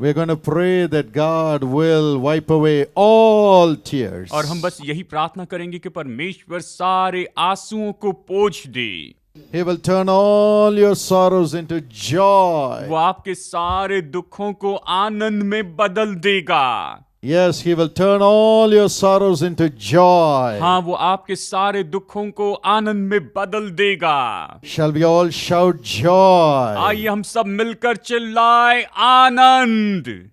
We're going to pray that God will wipe away all tears. और हम बस यही प्रार्थना करेंगे कि परमेश्वर सारे आंसुओं को पोंछ दे। He will turn all your sorrows into joy. वो आपके सारे दुखों को आनंद में बदल देगा। Yes, He will turn all your sorrows into joy. हाँ, वो आपके सारे दुखों को आनंद में बदल देगा। Shall we all shout joy? आइए हम सब मिलकर चिल्लाए आनंद,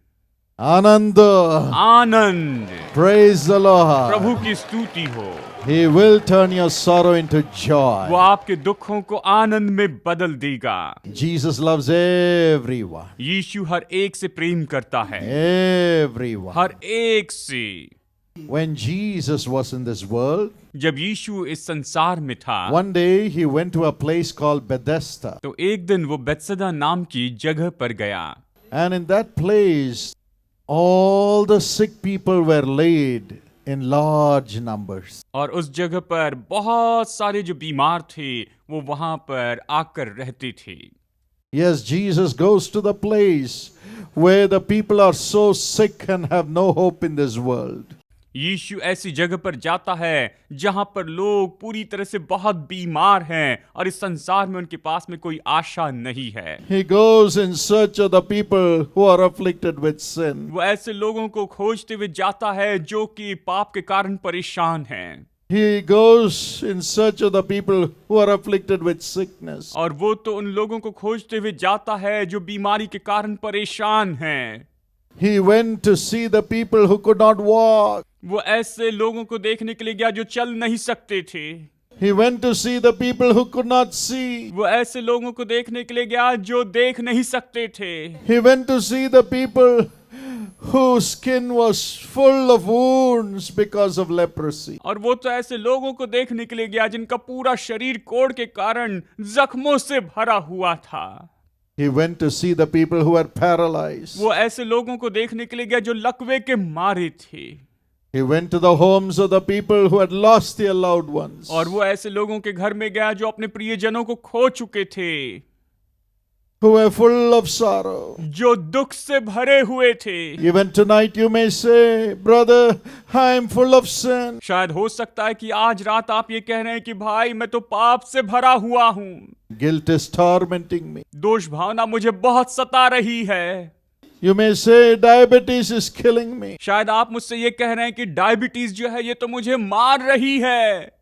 Anand. Anand. Praise the Lord. प्रभु की स्तुति हो। He will turn your sorrow into वो joy. आपके दुखों को आनंद में बदल देगा। Jesus loves everyone. यीशु हर एक से प्रेम करता है, Everyone. हर एक से। When Jesus was in this world, जब यीशु इस संसार में था, one day He went to a place called Bethesda. तो एक दिन वो बेतसदा नाम की जगह पर गया। And in that place, all the sick people were laid in large numbers. और उस जगह पर बहुत सारे जो बीमार थे वो वहां पर आकर रहते थे। Yes, Jesus goes to the place where the people are so sick and have no hope in this world. यीशु ऐसी जगह पर जाता है जहां पर लोग पूरी तरह से बहुत बीमार हैं और इस संसार में उनके पास में कोई आशा नहीं है। He goes in search of the people who are afflicted with sin. वो ऐसे लोगों को खोजते हुए जाता है जो कि पाप के कारण परेशान हैं। He goes in search of the people who are afflicted with sickness. और वो तो उन लोगों को खोजते हुए जाता है जो बीमारी के कारण परेशान हैं। He went to see the people who could not walk. वो ऐसे लोगों को देखने के लिए गया जो चल नहीं सकते थे। He went to see the people who could not see. वो ऐसे लोगों को देखने के लिए गया जो देख नहीं सकते थे। He went to see the people whose skin was full of wounds because of leprosy. और वो तो ऐसे लोगों को देखने के लिए गया जिनका पूरा शरीर कोढ़ के कारण जख्मों से भरा हुआ था। He went to see the people who were paralyzed. वो ऐसे लोगों को देखने के लिए गया जो लकवे के मारे थे। He went to the homes of the people who had lost their loved ones. और वो ऐसे लोगों के घर में गया जो अपने प्रियजनों को खो चुके थे, Who were full of sorrow. जो दुख से भरे हुए थे। Even tonight you may say, brother, I am full of sin. शायद हो सकता है कि आज रात आप ये कह रहे हैं कि भाई मैं तो पाप से भरा हुआ हूँ, Guilt is tormenting me. दोष भावना मुझे बहुत सता रही है। You may say, diabetes is killing me. शायद आप मुझसे ये कह रहे हैं कि डायबिटीज जो है ये तो मुझे मार रही है,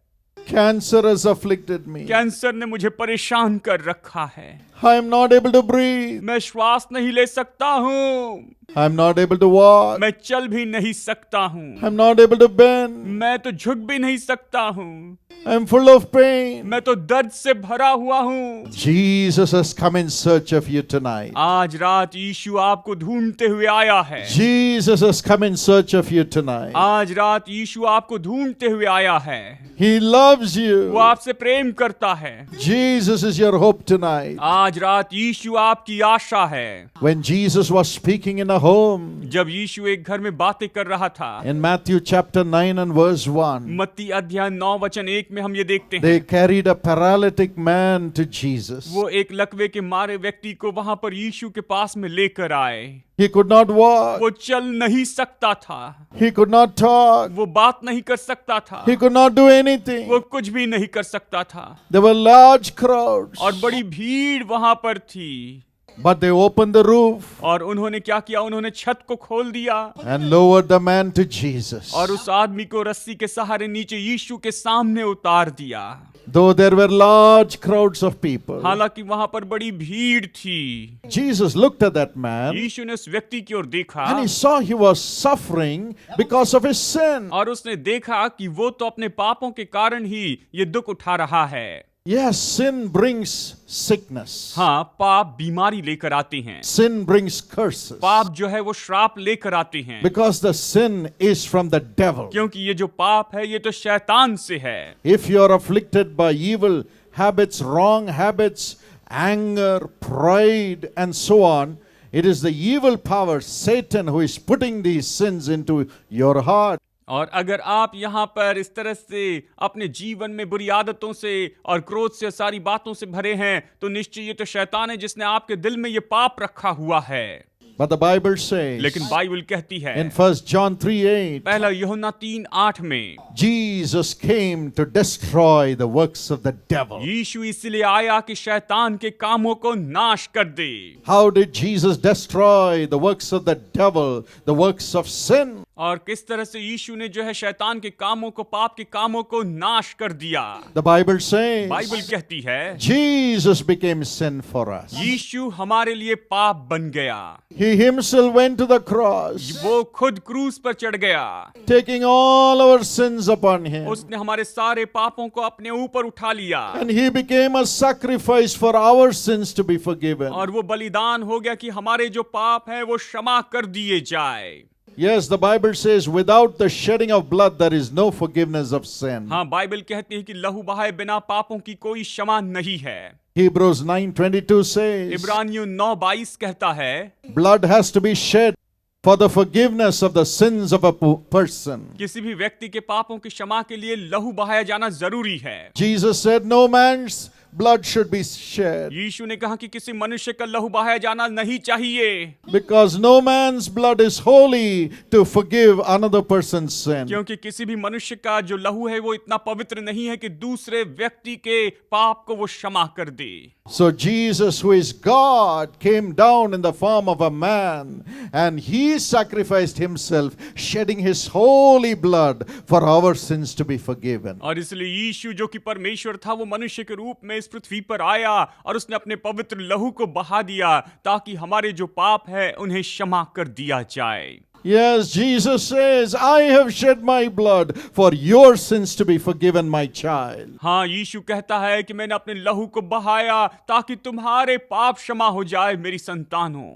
Cancer has afflicted me. Cancer ने मुझे परेशान कर रखा है, I am not able to breathe. मैं श्वास नहीं ले सकता हूँ, I am not able to walk. मैं चल भी नहीं सकता हूँ, I am not able to bend. मैं तो झुक भी नहीं सकता हूँ, I am full of pain. मैं तो दर्द से भरा हुआ हूँ। Jesus has come in search of you tonight. आज रात यीशु आपको ढूंढते हुए आया है। Jesus has come in search of you tonight. आज रात यीशु आपको ढूंढते हुए आया है। He loves you. वो आपसे प्रेम करता है। Jesus is your hope tonight. आज रात यीशु आपकी आशा है। When Jesus was speaking in a home, जब यीशु एक घर में बातें कर रहा था, in Matthew chapter 9 and verse 1, मत्ती अध्याय 9 वचन 1 में हम ये देखते हैं, they carried a paralytic man to Jesus. वो एक लकवे के मारे व्यक्ति को वहां पर यीशु के पास में लेकर आए। He could not walk. वो चल नहीं सकता था, He could not talk. वो बात नहीं कर सकता था, He could not do anything. वो कुछ भी नहीं कर सकता था। There were large crowds. और बड़ी भीड़ वहां पर थी। But they opened the roof और उन्होंने क्या किया, उन्होंने छत को खोल दिया and lowered the man to Jesus. और उस आदमी को रस्सी के सहारे नीचे यीशु के सामने उतार दिया। Though there were large crowds of people, हालांकि वहां पर बड़ी भीड़ थी। Jesus looked at that man यीशु ने उस व्यक्ति की ओर देखा and he saw he was suffering because of his sin. और उसने देखा कि वो तो अपने पापों के कारण ही ये दुख उठा रहा है। Yes, sin brings sickness. हाँ, पाप बीमारी लेकर आते हैं। Sin brings curses. पाप जो है वो श्राप लेकर आते हैं। Because the sin is from the devil. क्योंकि ये जो पाप है ये तो शैतान से है। If you are afflicted by evil habits, wrong habits, anger, pride, and so on, it is the evil power, Satan, who is putting these sins into your heart. और अगर आप यहाँ पर इस तरह से अपने जीवन में बुरी आदतों से और क्रोध से सारी बातों से भरे हैं, तो निश्चय ये तो शैतान है जिसने आपके दिल में ये पाप रखा हुआ है। But the Bible says लेकिन बाइबल कहती है in 1 John 3:8, पहला यूहन्ना 3:8 में Jesus came to destroy the works of the devil. यीशु इसलिए आया कि शैतान के कामों को नाश कर दे। How did Jesus destroy the works of the devil, the works of sin? और किस तरह से यीशु ने जो है शैतान के कामों को, पाप के कामों को नाश कर दिया। The Bible says बाइबल कहती है Jesus became sin for us. यीशु हमारे लिए पाप बन गया। He himself went to the cross, वो खुद क्रूस पर चढ़ गया। taking all our sins upon him. उसने हमारे सारे पापों को अपने ऊपर उठा लिया And he became a sacrifice for our sins to be forgiven. और वो बलिदान हो गया कि हमारे जो पाप है वो क्षमा कर दिए जाए। Yes, the Bible says without the shedding of blood there is no forgiveness of sin. हाँ, बाइबल कहती है कि लहू बहाए बिना पापों की कोई क्षमा नहीं है। Hebrews 9:22 says इब्रानियों 9:22 कहता है blood has to be shed for the forgiveness of the sins of a person. किसी भी व्यक्ति के पापों की क्षमा के लिए लहू बहाया जाना जरूरी है। Jesus said no man's blood should be shed यीशु ने कहा कि किसी मनुष्य का लहू बहाया जाना नहीं चाहिए, because no man's blood is holy to forgive another person's sin. क्योंकि किसी भी मनुष्य का जो लहू है वो इतना पवित्र नहीं है कि दूसरे व्यक्ति के पाप को वो क्षमा कर दे। So Jesus, who is God, came down in the form of a man and he sacrificed himself, shedding his holy blood for our sins to be forgiven. और इसलिए यीशु जो कि परमेश्वर था वो मनुष्य के रूप में इस पृथ्वी पर आया और उसने अपने पवित्र लहू को बहा दिया ताकि हमारे जो पाप है उन्हें क्षमा कर दिया जाए। Yes, Jesus says, I have shed my blood for your sins to be forgiven, my child. हाँ, यीशु कहता है कि मैंने अपने लहू को बहाया ताकि तुम्हारे पाप क्षमा हो जाए मेरी संतानों।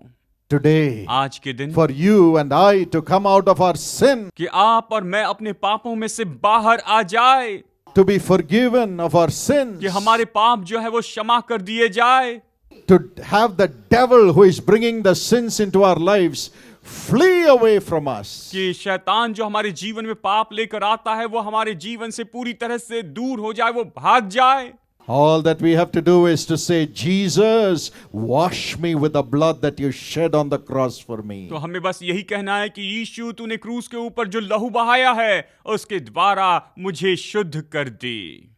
Today, आज के दिन for you and I to come out of our sin, कि आप और मैं अपने पापों में से बाहर आ जाए, to be forgiven of our sins, कि हमारे पाप जो है वो क्षमा कर दिए जाए, to have the devil who is bringing the sins into our lives flee away from us. कि शैतान जो हमारे जीवन में पाप लेकर आता है वो हमारे जीवन से पूरी तरह से दूर हो जाए, वो भाग जाए। All that we have to do is to say, Jesus, wash me with the blood that you shed on the cross for me. तो हमें बस यही कहना है कि यीशु तूने क्रूस के ऊपर जो लहू बहाया है उसके द्वारा मुझे शुद्ध कर दे।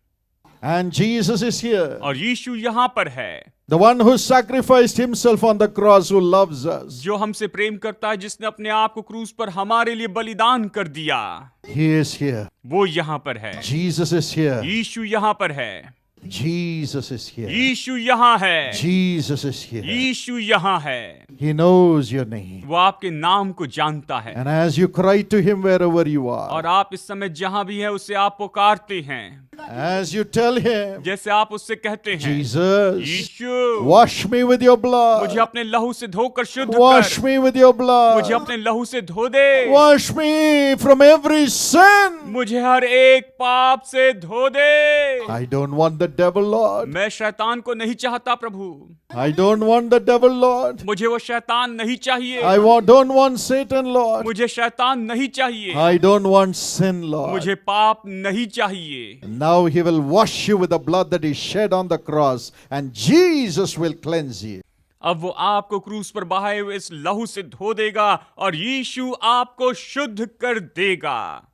And Jesus is here, और यीशु यहाँ पर है, the one who sacrificed himself on the cross, who loves us. जो हमसे प्रेम करता है, जिसने अपने आप को क्रूस पर हमारे लिए बलिदान कर दिया। He is here. वो यहाँ पर है। Jesus is here. यीशु यहाँ पर है। Jesus is here. यीशु यहाँ है। Jesus is here. यीशु यहाँ है। He knows your name. वो आपके नाम को जानता है। And as you cry to him wherever you और are, आप इस समय जहाँ भी है उसे आप पुकारते हैं, as you tell him, जैसे आप उससे कहते हैं, Jesus, Yeshu wash me with your मुझे blood. अपने लहू से धोकर शुद्ध Wash कर, me with your मुझे blood. अपने लहू से धो दे, Wash me from every sin. मुझे हर एक पाप से धो दे। I don't want the devil, Lord. मैं शैतान को नहीं चाहता प्रभु, I don't want the devil, Lord. मुझे वो शैतान नहीं चाहिए, don't want Satan, Lord. मुझे शैतान नहीं चाहिए, I don't want sin, Lord. मुझे पाप नहीं चाहिए। Now he will wash you with the blood that he shed on the cross, and Jesus will cleanse you. अब वो आपको क्रूस पर बहाए हुए इस लहू से धो देगा और यीशु आपको शुद्ध कर देगा।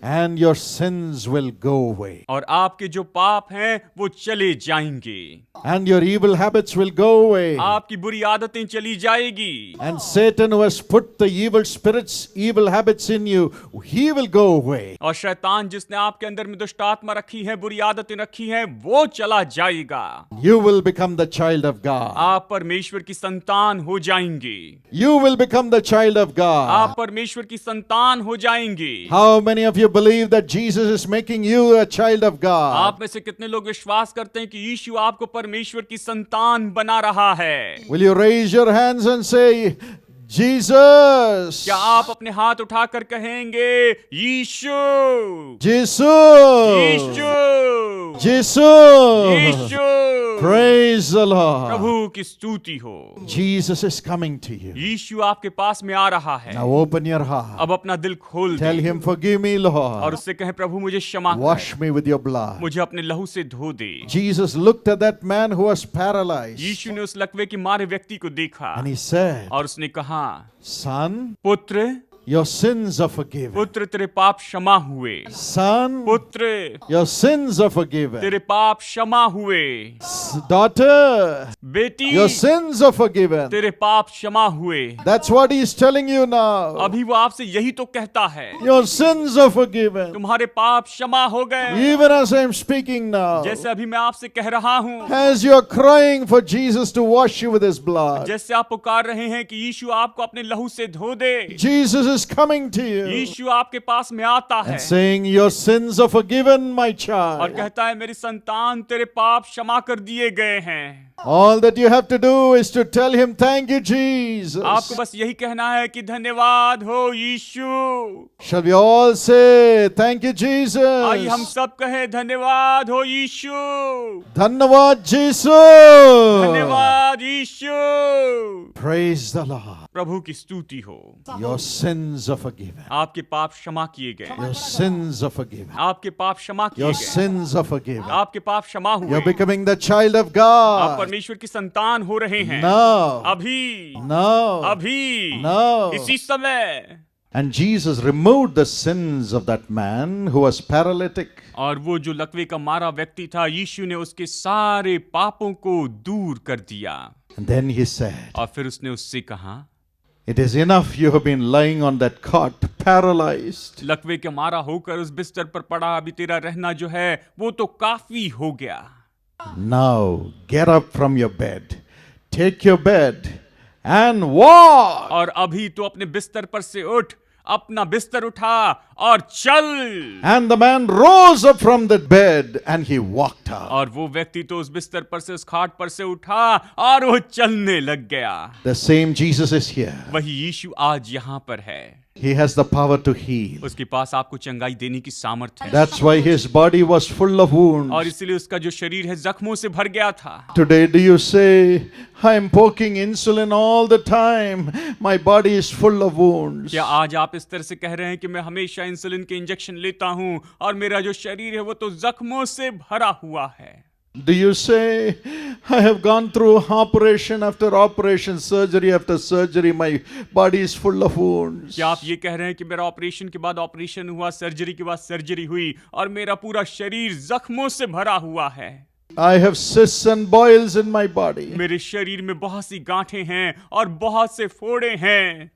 And your sins will go away. और आपके जो पाप हैं वो चले जाएंगे, And your evil habits will go away. आपकी बुरी आदतें चली जाएगी। And Satan, who has put the evil spirits, evil habits in you, he will go away. और शैतान जिसने आपके अंदर में दुष्ट आत्मा रखी है, बुरी आदतें रखी हैं, वो चला जाएगा। You will become the child of God. आप परमेश्वर की संतान हो जाएंगे। You will become the child of God. आप परमेश्वर की संतान हो जाएंगे। How many of you believe that Jesus is making you a child of God? आप में से कितने लोग विश्वास करते हैं कि यीशु आपको परमेश्वर की संतान बना रहा है? Will you raise your hands and say, Jesus. क्या आप अपने हाथ उठाकर कहेंगे यीशु, Jesus. Yeshu, Jesus. Yeshu? Praise the Lord. प्रभु की स्तुति हो। Jesus is coming to you. यीशु आपके पास में आ रहा है। Now open your heart. अब अपना दिल खोल Tell दे him, forgive me, और Lord. उससे कहें, प्रभु मुझे क्षमा कर, Wash me with your blood. मुझे अपने लहू से धो दे। Jesus looked at that man who was paralyzed यीशु ने उस लकवे के मारे व्यक्ति को देखा and he said, और उसने कहा, Son, पुत्र, your sins are forgiven. पुत्र तेरे पाप क्षमा हुए। Son, पुत्र, your sins are forgiven. तेरे पाप क्षमा हुए। Daughter, बेटी, your sins are forgiven. तेरे पाप क्षमा हुए। That's what he's telling you now. अभी वो आपसे यही तो कहता है, Your sins are forgiven. तुम्हारे पाप क्षमा हो गए। Even as I'm speaking now, जैसे अभी मैं आपसे कह रहा हूँ, as you're crying for Jesus to wash you with his blood, जैसे आप पुकार रहे हैं कि यीशु आपको अपने लहू से धो दे, Jesus is coming to you यीशु आपके पास में आता है and saying, your sins are forgiven, my और child. कहता है, मेरी संतान, तेरे पाप क्षमा कर दिए गए हैं। All that you have to do is to tell him, thank you, Jesus. आपको बस यही कहना है कि धन्यवाद हो यीशु। Shall we all say, thank you, Jesus? आइए हम सब कहें, धन्यवाद हो यीशु, Dhanyavad, Jesus. धन्यवाद यीशु। Praise the Lord. प्रभु की स्तुति हो। Your sins are forgiven. आपके पाप क्षमा किए गए, Your sins are forgiven. आपके पाप क्षमा किए Your गए, sins are forgiven. आपके पाप क्षमा हुए। You're becoming the child of आप God. परमेश्वर की संतान हो रहे हैं। Now. अभी, Now. अभी, Now. इसी समय। And Jesus removed the sins of that man who was paralytic. और वो जो लकवे का मारा व्यक्ति था, यीशु ने उसके सारे पापों को दूर कर दिया। And then he said, और फिर उसने उससे कहा, it is enough you have been lying on that cot, paralyzed. लकवे के मारा होकर उस बिस्तर पर पड़ा अभी तेरा रहना जो है वो तो काफी हो गया। Now get up from your bed, take your bed and walk. और अभी तो अपने बिस्तर पर से उठ, अपना बिस्तर उठा और चल। And the man rose up from the bed and he walked out. और वो व्यक्ति तो उस बिस्तर पर से, उस खाट पर से उठा और वो चलने लग गया। The same Jesus is here. वही यीशु आज यहाँ पर है। He has the power to heal. उसके पास आपको चंगाई देने की सामर्थ्य है। That's why his body was full of और wounds. इसीलिए उसका जो शरीर है जख्मों से भर गया था। Today, do you say, I'm poking insulin all the time. My body is full of wounds. क्या आज आप इस तरह से कह रहे हैं कि मैं हमेशा इंसुलिन के इंजेक्शन लेता हूं और मेरा जो शरीर है वो तो जख्मों से भरा हुआ है? Do you say, I have gone through operation after operation, surgery after surgery, my body is full of wounds? क्या आप ये कह रहे हैं कि मेरा ऑपरेशन के बाद ऑपरेशन हुआ, सर्जरी के बाद सर्जरी हुई और मेरा पूरा शरीर जख्मों से भरा हुआ है? I have cysts and boils in my body. मेरे शरीर में बहुत सी गांठें हैं और बहुत से फोड़े हैं।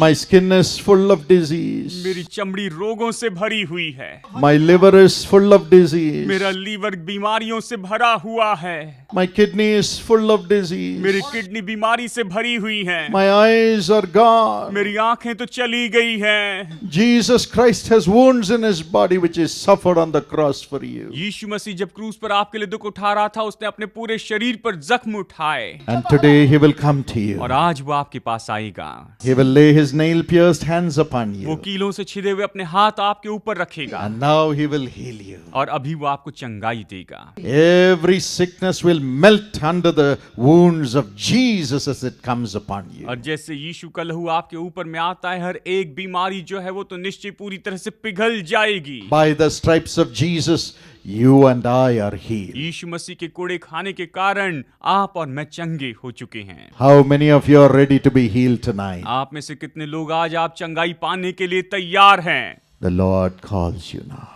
My skin is full of disease. मेरी चमड़ी रोगों से भरी हुई है। My liver is full of disease. मेरा लीवर बीमारियों से भरा हुआ है। My kidney is full of disease. मेरी किडनी बीमारी से भरी हुई है। My eyes are gone. मेरी आंखें तो चली गई हैं। Jesus Christ has wounds in his body which is suffered on the cross for you. यीशु मसीह जब क्रूस पर आपके लिए दुख उठा रहा था, उसने अपने पूरे शरीर पर जख्म उठाए। And today he will come to you. और आज वो आपके पास आएगा। He will lay his nail pierced hands upon वो you. कीलों से छिदे हुए अपने हाथ आपके ऊपर रखेगा And now he will heal you. और अभी वो आपको चंगाई देगा। Every sickness will melt under the wounds of Jesus as it comes upon you. और जैसे यीशु का लहू आपके ऊपर में आता है, हर एक बीमारी जो है वो तो निश्चय पूरी तरह से पिघल जाएगी। By the stripes of Jesus, you and I are healed. यीशु मसीह के कोड़े खाने के कारण आप और मैं चंगे हो चुके हैं। How many of you are ready to be healed tonight? आप में से कितने लोग आज आप चंगाई पाने के लिए तैयार हैं? The Lord calls you now.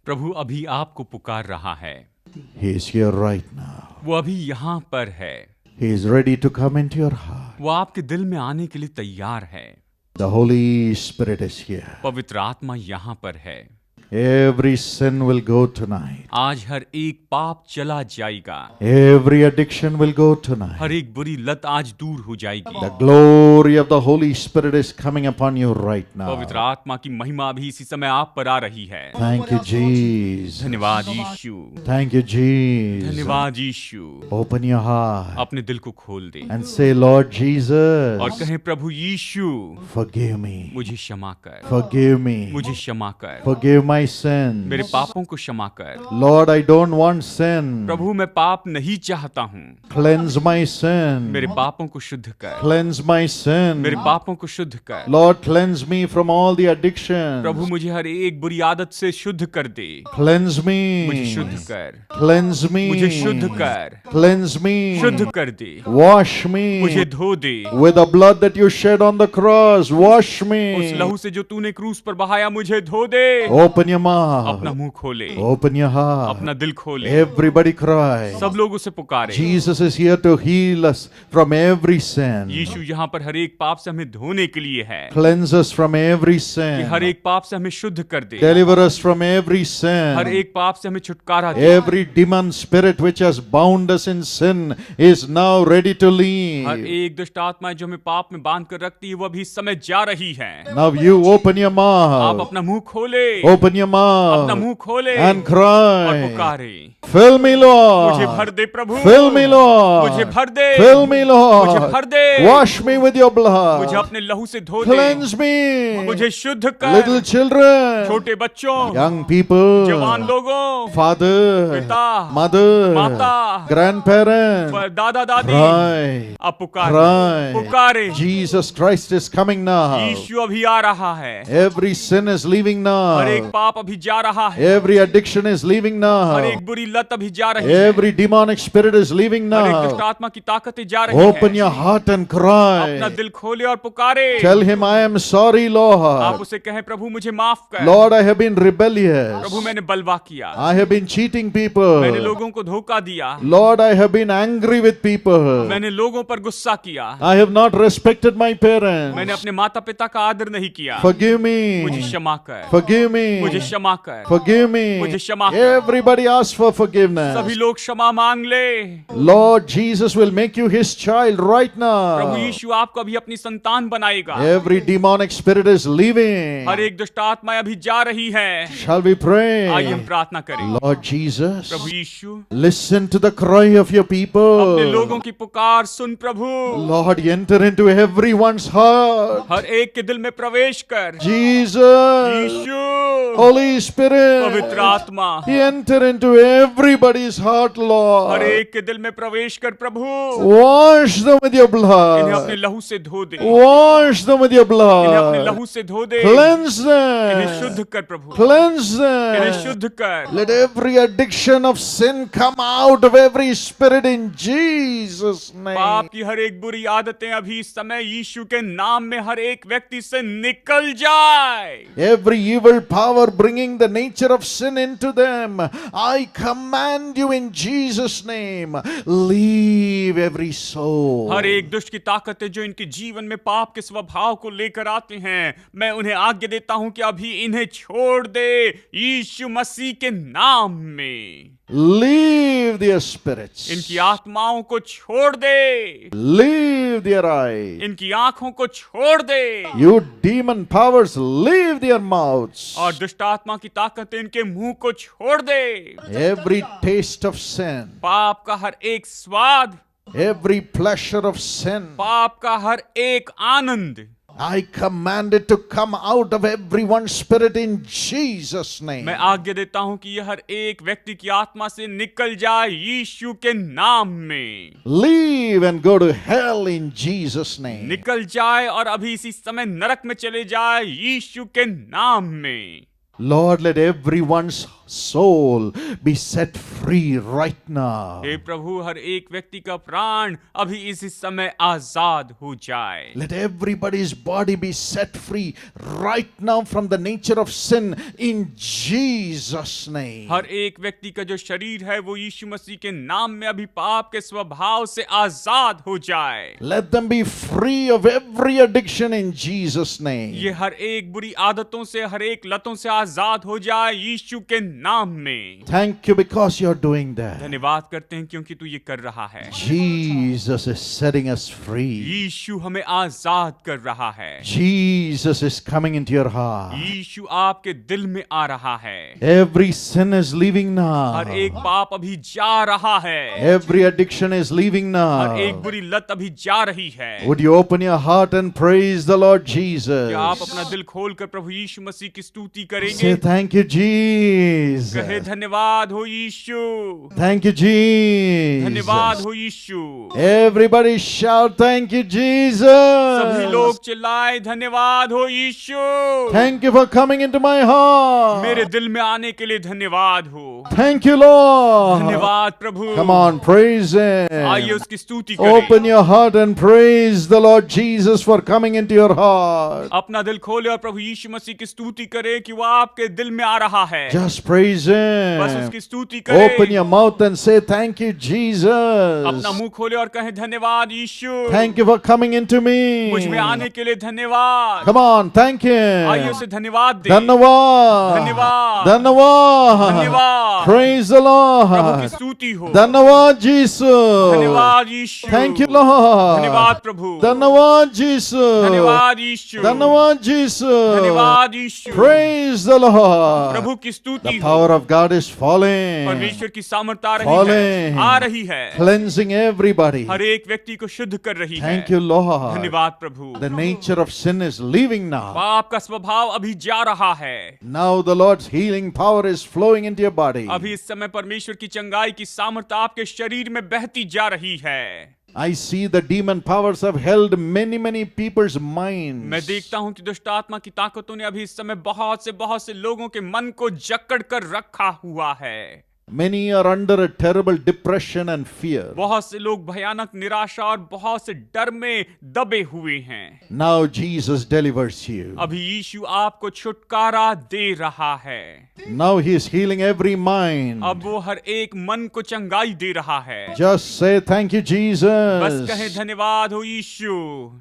प्रभु अभी आपको पुकार रहा है। He is here right now. वो अभी यहाँ पर है। He is ready to come into your heart. वो आपके दिल में आने के लिए तैयार है। The Holy Spirit is here. पवित्र आत्मा यहाँ पर है। Every sin will go tonight. आज हर एक पाप चला जाएगा, Every addiction will go tonight. हर एक बुरी लत आज दूर हो जाएगी। The glory of the Holy Spirit is coming upon you right now. पवित्र आत्मा की महिमा भी इसी समय आप पर आ रही है। Thank you, Jesus. धन्यवाद यीशु, Thank you, Jesus. धन्यवाद यीशु। Open your heart अपने दिल को खोल दे and say, Lord Jesus, और कहें, प्रभु यीशु forgive me. मुझे क्षमा कर, Forgive me. मुझे क्षमा कर, Forgive my मेरे sins. पापों को क्षमा कर। Lord, I don't want sin. प्रभु मैं पाप नहीं चाहता हूँ, Cleanse my sin. मेरे पापों को शुद्ध कर, Cleanse my sin. मेरे पापों को शुद्ध कर। Lord, cleanse me from all the addictions. प्रभु मुझे हर एक बुरी आदत से शुद्ध कर दे, Cleanse मुझे me. शुद्ध कर, Cleanse me. मुझे शुद्ध कर, Cleanse me. शुद्ध कर दे, Wash मुझे me धो दे। with the blood that you shed on the cross. Wash उस me. लहू से जो तूने क्रूस पर बहाया मुझे धो दे। Open your अपना mouth. मुंह खोले, Open your heart. अपना दिल खोले। Everybody cry. सब लोग उसे पुकारे। Jesus is here to heal us from every sin. यीशु यहाँ पर हर एक पाप से हमें धोने के लिए है, Cleanse us from every कि हर sin. एक पाप से हमें शुद्ध कर दे, Deliver us from every her sin. एक पाप से हमें छुटकारा दे। Every demon spirit which has bound us in sin is now ready to her leave. एक दुष्ट आत्मा जो हमें पाप में बांध कर रखती है वो अभी इस समय जा रही है। Now you open your आप mouth. अपना मुंह खोले, Open your अपना mouth मुंह खोले and और cry. पुकारे, Fill me, मुझे भर Lord. दे प्रभु, Fill me, मुझे Lord. भर दे, Fill me, मुझे भर Lord. They, Wash me with your मुझे blood. अपने लहू से धो दे, Cleanse me. मुझे शुद्ध Little कर। children, छोटे बच्चों, young people, जवान लोगों, father, पिता, mother, माता, grandparents, दादा दादी, cry. अब पुकारे, Cry. पुकारे। Jesus Christ is coming now. यीशु अभी आ रहा है, Every sin is leaving हर एक now. पाप अभी जा रहा है, Every addiction is leaving her now. एक बुरी लत अभी जा रही है, Every demonic spirit is leaving हर एक दुष्ट now. आत्मा की ताकतें जा रही Open है। your heart and अपना cry. दिल खोले और पुकारे। Tell him, I am sorry, आप Lord. उसे कहें, प्रभु मुझे माफ कर, Lord, I have been Prabhu rebellious. मैंने बलवा किया, I have been cheating मैंने people. लोगों को धोखा दिया, Lord, I have been angry with people. मैंने लोगों पर गुस्सा किया, I have not respected my मैंने parents. अपने माता पिता का आदर नहीं किया। Forgive मुझे me. क्षमा कर, Forgive मुझे me. क्षमा कर। Forgive मुझे me. क्षमा कर। Everybody ask for सभी forgiveness. लोग क्षमा मांग ले। Lord Jesus will make you his child right Prabhu now. यीशु आपको अभी अपनी संतान बनाएगा। Every demonic spirit is leaving. हर एक दुष्ट आत्मा अभी जा रही है। Shall we आइए हम pray? प्रार्थना करें। Lord Jesus, Prabhu Yeshu, listen to the cry of your अपने people. लोगों की पुकार सुन प्रभु। Lord, enter into everyone's heart. हर एक के दिल में प्रवेश कर। Jesus, यीशु, Holy Spirit, पवित्र आत्मा, enter into everybody's heart, हर Lord. एक के दिल में प्रवेश कर प्रभु। Wash them with your इन्हें अपने blood. लहू से धो दे, Wash them with your इन्हें अपने blood. लहू से धो दे, Cleanse इन्हें शुद्ध them. कर प्रभु, Cleanse इन्हें them. शुद्ध कर। Let every addiction of sin come out of every spirit in Jesus' पाप name. की हर एक बुरी आदतें अभी इस समय यीशु के नाम में हर एक व्यक्ति से निकल जाए। Every evil power bringing the nature of sin into them, I command you in Jesus' name, leave every soul. हर एक दुष्ट की ताकतें जो इनके जीवन में पाप के स्वभाव को लेकर आते हैं, मैं उन्हें आज्ञा देता हूं कि अभी इन्हें छोड़ दे यीशु मसीह के नाम में। Leave their spirits. इनकी आत्माओं को छोड़ दे, Leave their eyes. इनकी आंखों को छोड़ दे, You demon powers, leave their mouths. और दुष्ट आत्मा की ताकतें इनके मुंह को छोड़ दे। Every taste of sin, पाप का हर एक स्वाद, every pleasure of sin, पाप का हर एक आनंद, I command it to come out of everyone's spirit in Jesus' name. मैं आज्ञा देता हूं कि यह हर एक व्यक्ति की आत्मा से निकल जाए यीशु के नाम में। Leave and go to hell in Jesus' name. निकल जाए और अभी इसी समय नरक में चले जाए यीशु के नाम में। Lord, let everyone's soul be set free right now. हे प्रभु, हर एक व्यक्ति का प्राण अभी इस समय आजाद हो जाए। Let everybody's body be set free right now from the nature of sin in Jesus' name. हर एक व्यक्ति का जो शरीर है वो यीशु मसीह के नाम में अभी पाप के स्वभाव से आजाद हो जाए। Let them be free of every addiction in Jesus' name. ये हर एक बुरी आदतों से, हर एक लतों से आजाद हो जाए यीशु के नाम में। Thank you because you're doing that. धन्यवाद करते हैं क्योंकि तू ये कर रहा है। Jesus is setting us free. यीशु हमें आजाद कर रहा है। Jesus is coming into your heart. यीशु आपके दिल में आ रहा है। Every sin is leaving her now. एक पाप अभी जा रहा है। Every addiction is leaving हर एक now. बुरी लत अभी जा रही है। Would you open your heart and praise the Lord Jesus? क्या आप अपना दिल खोलकर प्रभु यीशु मसीह की स्तुति Say करेंगे? thank you, Jesus. कहे धन्यवाद हो यीशु। Thank you, धन्यवाद Jesus. हो यीशु। Everybody shout, thank you, सभी लोग Jesus. चिल्लाए धन्यवाद हो यीशु। Thank you for coming into my heart. मेरे दिल में आने के लिए धन्यवाद हो। Thank you, Lord. धन्यवाद प्रभु। Come on, praise आइए Him. उसकी स्तुति करें। Open your heart and praise the Lord Jesus for coming into your heart. अपना दिल खोले और प्रभु यीशु मसीह की स्तुति करें कि वो आपके दिल में आ रहा है। Just praise बस Him. उसकी स्तुति करें। Open your mouth and say, thank you, अपना Jesus. मुंह खोले और कहें धन्यवाद यीशु। Thank you for coming into मुझ में me. आने के लिए धन्यवाद। Come on, thank आइए Him. उसे धन्यवाद दें। धन्यवाद. धन्यवाद। धन्यवाद. धन्यवाद। Praise the प्रभु की Lord. स्तुति हो। धन्यवाद यीशु. धन्यवाद यीशु। Thank you, Lord. धन्यवाद प्रभु। धन्यवाद यीशु. धन्यवाद यीशु। धन्यवाद यीशु. धन्यवाद यीशु। Praise the Lord. प्रभु की स्तुति The हो। power of God is falling, परमेश्वर की सामर्थ आ रही Falling. है, आ रही है। cleansing everybody. हर एक व्यक्ति को शुद्ध कर रही है। Thank you, Lord. धन्यवाद प्रभु। The nature of sin is leaving now. पाप का स्वभाव अभी जा रहा है। Now the Lord's healing power is flowing into your body. अभी इस समय परमेश्वर की चंगाई की सामर्थ आपके शरीर में बहती जा रही है। I see the demon powers have held many people's minds. मैं देखता हूं कि दुष्ट आत्मा की ताकतों ने अभी इस समय बहुत से लोगों के मन को जकड़ कर रखा हुआ है। Many are under a terrible depression and fear. बहुत से लोग भयानक निराशा और बहुत से डर में दबे हुए हैं। Now Jesus delivers you. अभी यीशु आपको छुटकारा दे रहा है। Now He is healing every mind. अब वो हर एक मन को चंगाई दे रहा है। Just say thank you, बस कहे Jesus. धन्यवाद हो यीशु।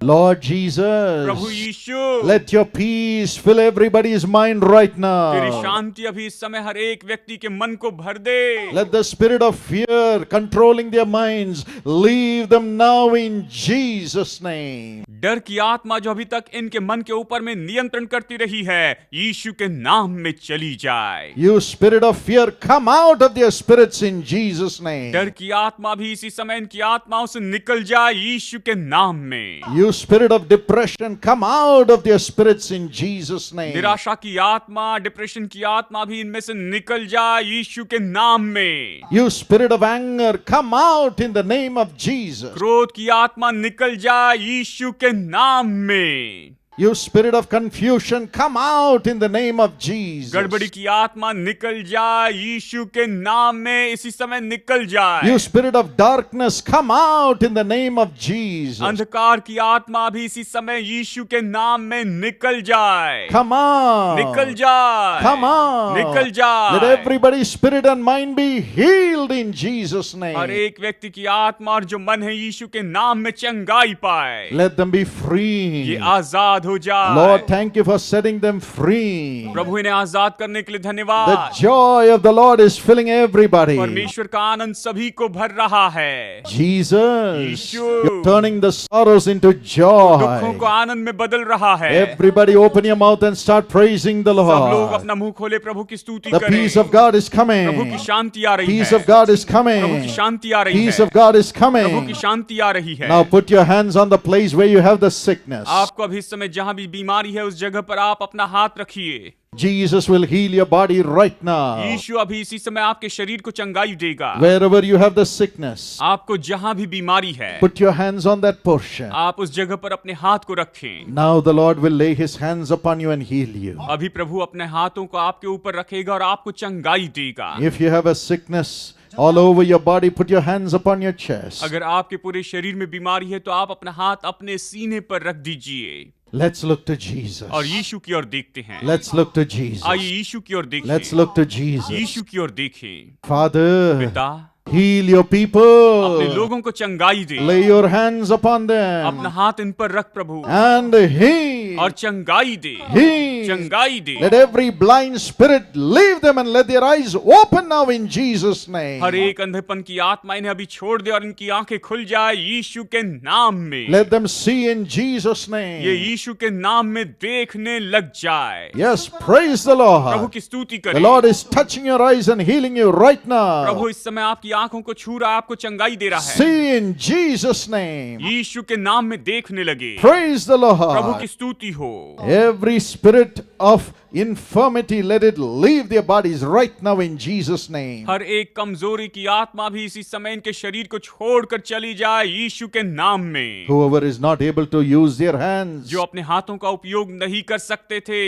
Lord Prabhu Jesus. Yeshu, Let your peace fill everybody's mind right तेरी now. शांति अभी इस समय हर एक व्यक्ति के मन को भर दे। Let the spirit of fear controlling their minds leave them now in Jesus' name. डर की आत्मा जो अभी तक इनके मन के ऊपर में नियंत्रण करती रही है, यीशु के नाम में चली जाए। You spirit of fear, come out of their spirits in Jesus' name. डर की आत्मा भी इसी समय इनकी आत्माओं से निकल जाए यीशु के नाम में। You spirit of depression, come out of their spirits in Jesus' name. निराशा की आत्मा, डिप्रेशन की आत्मा भी इनमें से निकल जाए यीशु के नाम में। You spirit of anger, come out in the name of Jesus. क्रोध की आत्मा निकल जाए यीशु के नाम में। You spirit of confusion, come out in the name of Jesus. गड़बड़ी की आत्मा निकल जाए यीशु के नाम में, इसी समय निकल जाए। You spirit of darkness, come out in the name of Jesus. अंधकार की आत्मा भी इसी समय यीशु के नाम में निकल जाए। Come on. निकल जाए। Come on. निकल जाए। Let everybody's spirit and mind be healed in Jesus' her name. एक व्यक्ति की आत्मा और जो मन है यीशु के नाम में चंगाई पाए। Let them be free. ये आजाद हो जाए। Lord, thank you for setting them free. प्रभु इन्हें आजाद करने के लिए The धन्यवाद। joy of the Lord is filling everybody. परमेश्वर का आनंद सभी को भर रहा है। Jesus, Yeshua. you're turning the sorrows into दुखों को joy. आनंद में बदल रहा है। Everybody open your mouth and start praising the सब लोग Lord. अपना मुंह खोले प्रभु की स्तुति The करें। peace of God is प्रभु की coming. शांति आ रही Peace है। of God is प्रभु की coming. शांति आ रही Peace है। of God is प्रभु की coming. शांति आ रही है। Now put your hands on the place where you have the sickness. आपको अभी इस समय जहां भी बीमारी है उस जगह पर आप अपना हाथ रखिए। Jesus will heal your body right now. यीशु अभी इसी समय आपके शरीर को चंगाई देगा। Wherever you have the sickness, आपको जहां भी बीमारी है, put your hands on that portion. आप उस जगह पर अपने हाथ को रखें। Now the Lord will lay his hands upon you and heal you. अभी प्रभु अपने हाथों को आपके ऊपर रखेगा और आपको चंगाई देगा। If you have a sickness all over your body, put your hands upon your chest. अगर आपके पूरे शरीर में बीमारी है तो आप अपना हाथ अपने सीने पर रख दीजिए Let's look to Jesus. और यीशु की ओर देखते हैं। Let's look to Jesus. आइए यीशु की ओर देखें। Let's look to Jesus. यीशु की ओर देखें। Father, पिता, heal your अपने people. लोगों को चंगाई दे। Lay your hands upon अपना them हाथ इन पर रख प्रभु and heal. और चंगाई दे। Heal. चंगाई दे। Let every blind spirit leave them and let their eyes open now in Jesus' name. हर एक अंधेपन की आत्मा इन्हें अभी छोड़ दे और इनकी आंखें खुल जाए यीशु के नाम में। Let them see in Jesus' ये name. यीशु के नाम में देखने लग जाए। Yes, praise the Prabhu Lord. की स्तुति The करें। Lord is touching your eyes and healing you right now. प्रभु इस समय आपकी आंखों को छू रहा है, आपको चंगाई दे रहा है। See in Jesus' name. यीशु के नाम में देखने लगे। Praise the प्रभु की Lord. स्तुति हो। Every spirit of infirmity, let it leave their bodies right now in Jesus' name. हर एक कमजोरी की आत्मा भी इसी समय इनके शरीर को छोड़कर चली जाए यीशु के नाम में। Whoever is not able to use their hands, जो अपने हाथों का उपयोग नहीं कर सकते थे,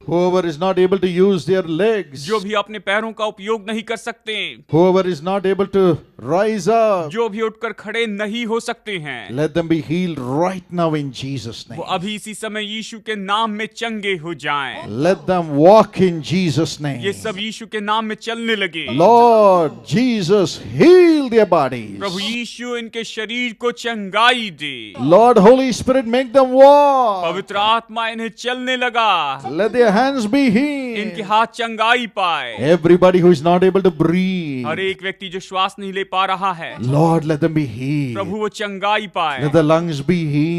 whoever is not able to use their legs, जो भी अपने पैरों का उपयोग नहीं कर सकते, whoever is not able to rise up, जो भी उठकर खड़े नहीं हो सकते हैं, let them be healed right now in Jesus' वो name. अभी इसी समय यीशु के नाम में चंगे हो जाएं। Let them walk in Jesus' ये name. सब यीशु के नाम में चलने लगे। Lord Jesus, heal their bodies. प्रभु यीशु इनके शरीर को चंगाई दे। Lord Holy Spirit, make them walk. पवित्र आत्मा इन्हें चलने लगा। Let their hands be इनके healed. हाथ चंगाई पाए। Everybody who is not able to breathe, हर एक व्यक्ति जो श्वास नहीं ले पा रहा है, Lord, let them be healed. प्रभु वो चंगाई पाए। Let the lungs be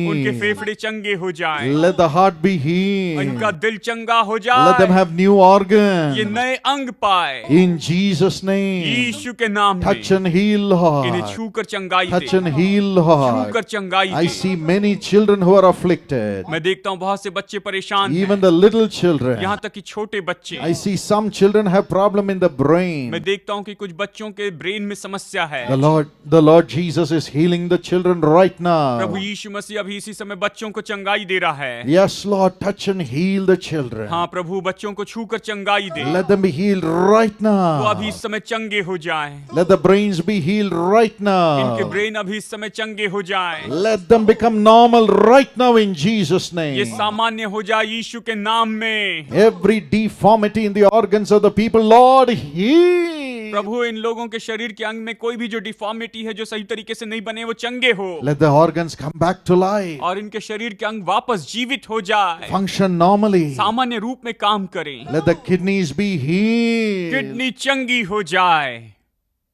उनके healed. फेफड़े चंगे हो जाएं। Let the heart be healed. उनका दिल चंगा हो Let them जाए। have new ये organs. नए अंग पाए In Jesus' name. यीशु के नाम Touch में। and heal, इन्हें Lord. छूकर चंगाई Touch they. and heal, Lord. छूकर चंगाई I they. see many children who are afflicted. मैं देखता हूँ बहुत से बच्चे परेशान Even हैं। the little children. यहाँ तक कि छोटे बच्चे। I see some children have problem in the मैं brain. देखता हूँ कि कुछ बच्चों के ब्रेन में समस्या है। The Lord Jesus is healing the children right Prabhu now. यीशु मसीह अभी इसी समय बच्चों को चंगाई दे रहा है। Yes, Lord, touch and heal the children. हाँ प्रभु बच्चों को छूकर चंगाई दे। Let them be healed right वो अभी इस now. समय चंगे हो जाएं। Let the brains be healed right इनके now. ब्रेन अभी इस समय चंगे हो जाएं। Let them become normal right now in Jesus' ये name. सामान्य हो जाए यीशु के नाम में। Every deformity in the organs of the people, Lord, heal. प्रभु इन लोगों के शरीर के अंग में कोई भी जो डिफॉर्मिटी है, जो सही तरीके से नहीं बने, वो चंगे हो Let the organs come back to life. और इनके शरीर के अंग वापस जीवित हो जाए, Function normally. सामान्य रूप में काम करें। Let the kidneys be healed. Kidney चंगी हो जाए,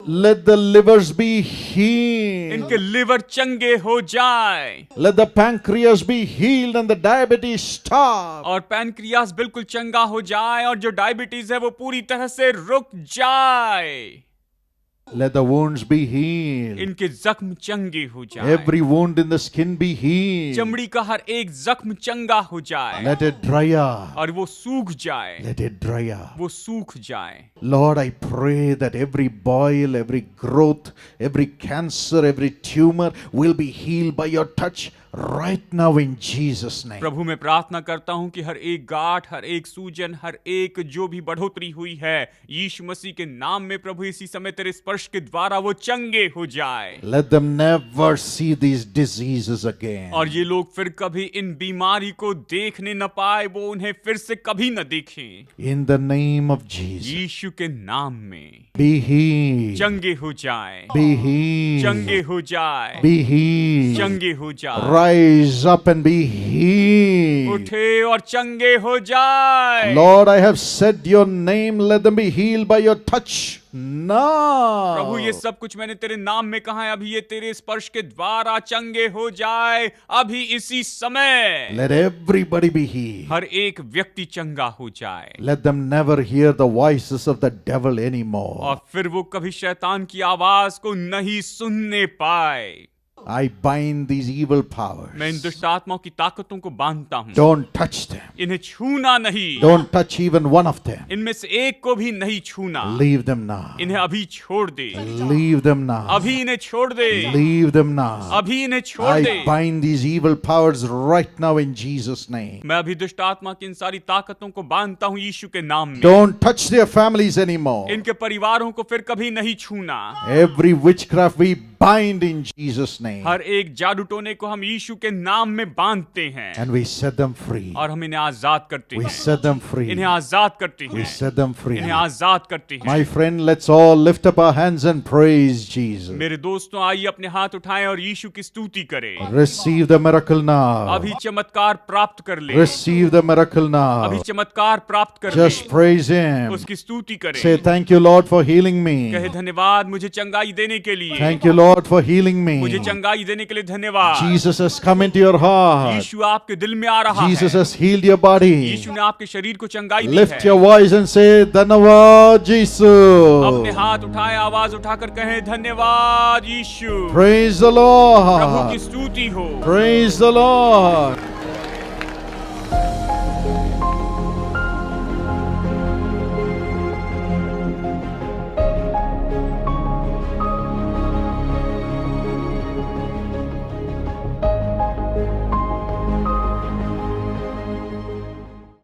Let the livers be healed. इनके लिवर चंगे हो जाए Let the pancreas be healed and the diabetes stop. और पैनक्रियास बिल्कुल चंगा हो जाए और जो डायबिटीज है वो पूरी तरह से रुक जाए। Let the wounds be healed. इनके जख्म चंगे हो जाए, Every wound in the skin be healed. चमड़ी का हर एक जख्म चंगा हो जाए Let it dry up. और वो सूख जाए, Let it dry up. वो सूख जाए। Lord, I pray that every boil, every growth, every cancer, every tumor will be healed by your touch right now in Jesus' name. प्रभु मैं प्रार्थना करता हूँ कि हर एक गांठ, हर एक सूजन, हर एक जो भी बढ़ोतरी हुई है, यीशु मसीह के नाम में प्रभु इसी समय तेरे स्पर्श के द्वारा वो चंगे हो जाए। Let them never see these diseases again. और ये लोग फिर कभी इन बीमारी को देखने न पाए, वो उन्हें फिर से कभी न देखें। In the name of Jesus. यीशु के नाम में Be healed. चंगे हो जाए, Be healed. चंगे हो जाए, Be healed. चंगे हो जाए, Rise up and be healed. उठे और चंगे हो जाए। Lord, I have said your name. Let them be healed by your touch now. प्रभु ये सब कुछ मैंने तेरे नाम में कहा है, अभी ये तेरे स्पर्श के द्वारा चंगे हो जाए, अभी इसी समय। Let everybody be healed. हर एक व्यक्ति चंगा हो जाए Let them never hear the voices of the devil anymore. और फिर वो कभी शैतान की आवाज को नहीं सुनने पाए। I bind these evil powers. मैं इन दुष्ट आत्माओं की ताकतों को बांधता हूँ। Don't touch them. इन्हें छूना नहीं। Don't touch even one of them. इनमें से एक को भी नहीं छूना। Leave them now. इन्हें अभी छोड़ दे। Leave them now. अभी इन्हें छोड़ दे। Leave them now. अभी इन्हें छोड़ दे। I bind these evil powers right now in Jesus' name. मैं अभी दुष्ट आत्मा की इन सारी ताकतों को बांधता हूँ यीशु के नाम में। Don't touch their families anymore. इनके परिवारों को फिर कभी नहीं छूना। Every witchcraft we bind in Jesus' name. हर एक जादू टोने को हम यीशु के नाम में बांधते हैं And we set them free. और हम इन्हें आजाद करते We हैं। set them free. इन्हें आजाद करते We हैं। set them free. इन्हें आजाद करते हैं। My friend, let's all lift up our hands and praise Jesus. मेरे दोस्तों आइए अपने हाथ उठाएं और यीशु की स्तुति करें। Receive the miracle now. अभी चमत्कार प्राप्त कर ले। Receive the miracle अभी now. चमत्कार प्राप्त कर Just ले। praise Him. उसकी स्तुति करें। Say, thank you, Lord, for healing कहे me. धन्यवाद मुझे चंगाई देने के लिए। Thank you, Lord, for healing मुझे me. चंगाई देने के लिए धन्यवाद। Jesus has come into your heart. यीशु आपके दिल में आ रहा Jesus है। has healed your body. यीशु ने आपके शरीर को चंगाई दी Lift है। your voice and say, Dhanavad अपने Jesus. हाथ उठाए आवाज उठाकर कहें धन्यवाद यीशु। Praise the प्रभु की Lord. स्तुति हो। Praise the Lord.